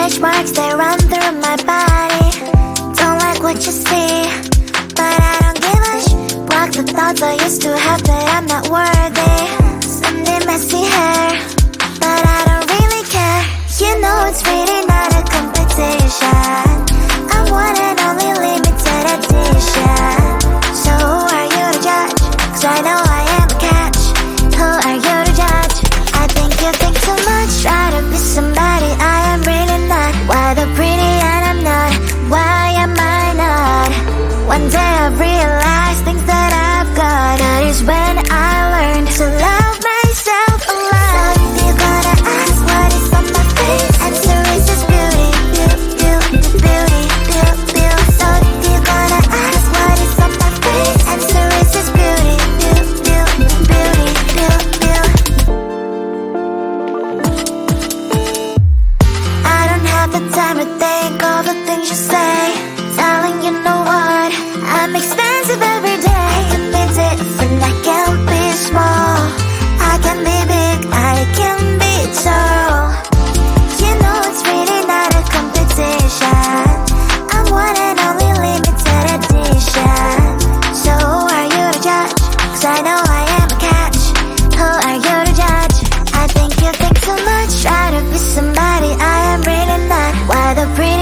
stretch marks, they run through my body. Don't like what you see, but I don't give a block the thoughts I used to have that I'm not worthy. Someday messy hair, but I don't really care. You know it's really not a competition. I'm one and only limited edition. So who are you to judge? 'Cause I know I am a catch. Who are you to judge? I think you think too much. Try to be somebody I am really not. Why the pretty and I'm not? Why am I not? One day I've realized things that I've got. That is when I learned to love myself a lot. So if you're gonna ask what is on my face, answer is just beauty, beauty, beauty, beauty, beauty. So if you're gonna ask what is on my face, answer is just beauty, beauty, beauty, beauty, beauty. I don't have the time to think all the things you say, telling you know what, I'm expensive every day. I can be different, I can be small, I can be big, I can be tall. You know it's really not a competition. I'm one and only limited edition. So who are you to judge? 'Cause I know I am a catch. Who are you to judge? I think you think too much. Try to be somebody I am really not. Why the pretty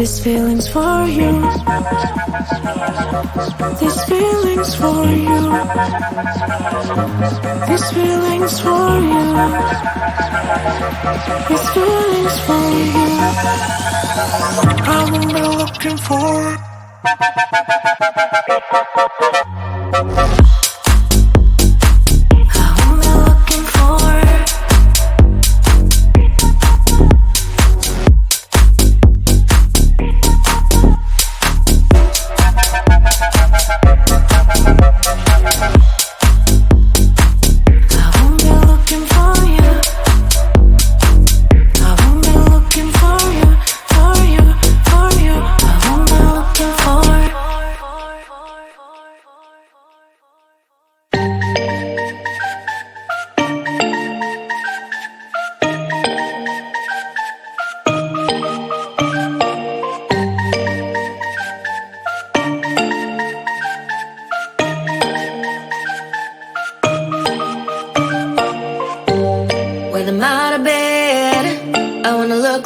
These feelings for you. These feelings for you. These feelings for you. These feelings for you. I won't be looking for it.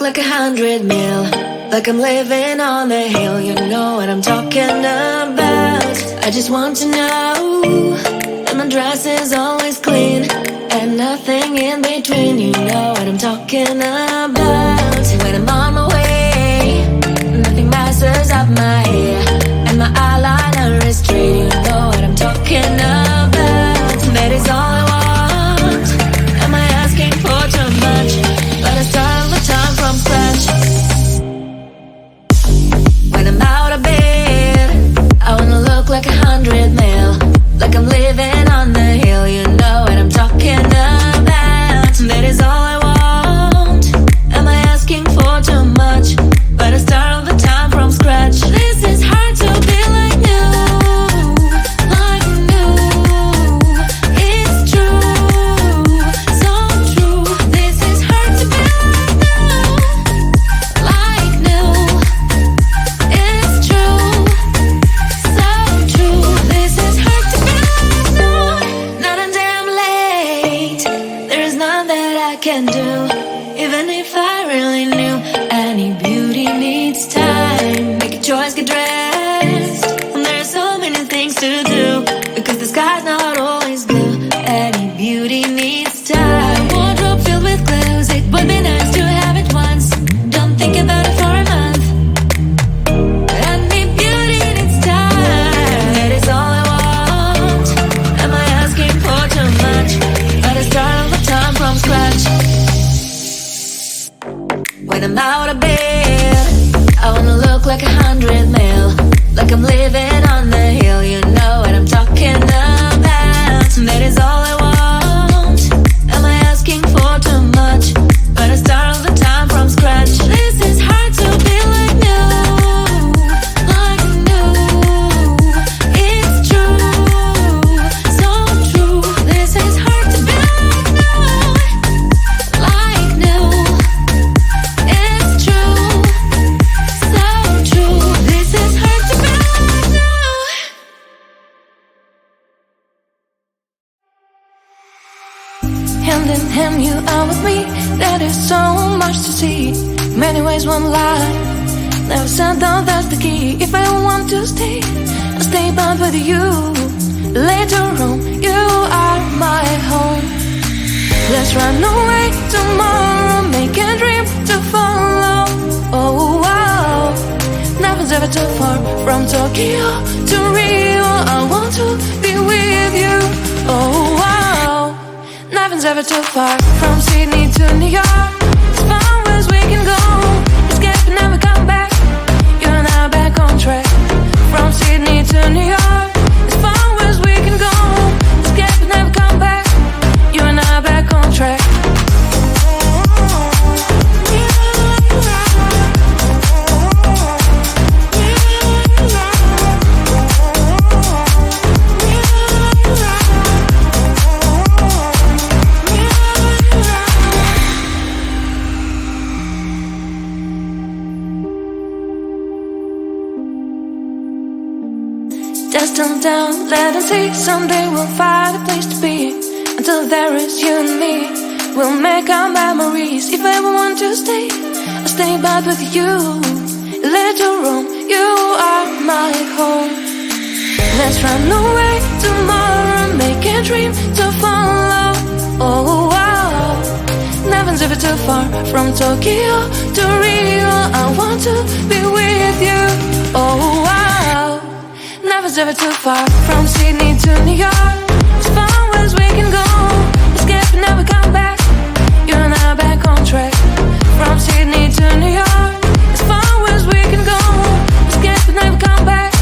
Like 100 mil, like I'm living on the hill. You know what I'm talking about. I just want to know that my dress is always clean and nothing in between. You know what I'm talking about. When I'm on my way, nothing messes up my hair, and my eyeliner is straight. You know what I'm talking about. That is all I want. Am I asking for too much? But I start all the time from scratch. When I'm out of bed, I wanna look like 100 mil, like I'm living on the hill. You know what I'm talking about. That is all I want. Am I asking for too much? But I start all the time from scratch. This is hard to be like new, like new. It's true, so true. This is hard to be like new. It's true, so true. This is hard to be like new. Not until I'm late, there is none that I can do. Even if I really knew, any beauty needs time. Make a choice, get dressed, and there are so many things to do, because the sky's not always blue. Any beauty needs time. Wardrobe filled with clothes, it would be nice to have it once. Don't think about it for a month. Any beauty needs time. That is all I want. Am I asking for too much? But I start all the time from scratch. When I'm out of bed, I wanna look like 100 mil, like I'm living on the hill. You know what I'm talking about. That is all I want. Am I asking for too much? But I start all the time from scratch. This is hard to be like new, like new. It's true, so true. This is hard to be like new, like new. It's true, so true. This is hard to be like new. Hand in hand, you are with me. There is so much to see. Many ways, one life. Never said that that's the key. If I want to stay, I'll stay bound with you. Later on, you are my home. Let's run away tomorrow. Make a dream to follow. Oh, wow. Nothing's ever too far. From Tokyo to Rio, I want to be with you. Oh, wow. Nothing's ever too far. From Sydney to New York, as far as we can go. Escape and never come back. You and I back on track. From Sydney to New York, as far as we can go. Escape and never come back. You and I back on track. Just turn down, let us see. Someday we'll find a place to be. Until there is you and me, we'll make our memories. If I ever want to stay, I'll stay back with you. little room, you are my home. Let's run away tomorrow, make a dream to follow. Oh wow, nothing's ever too far from Tokyo to Rio. I want to be with you. Oh wow, nothing's ever too far from Sydney to New York. As far as we can go, escape and never come back. You and I back on track. From Sydney to New York, as far as we can go, escape and never come back.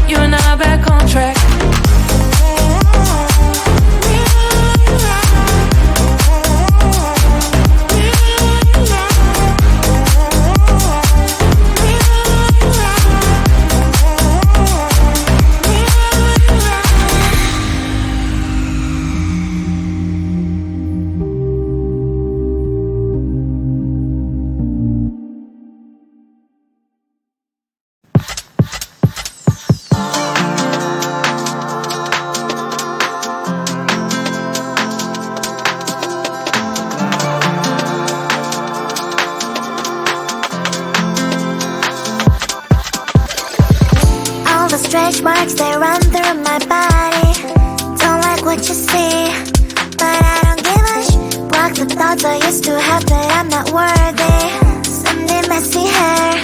You and I back on track. Stretch marks, they run through my body. Don't like what you see, but I don't give a Block the thoughts I used to have, but I'm not worthy. Someday messy hair,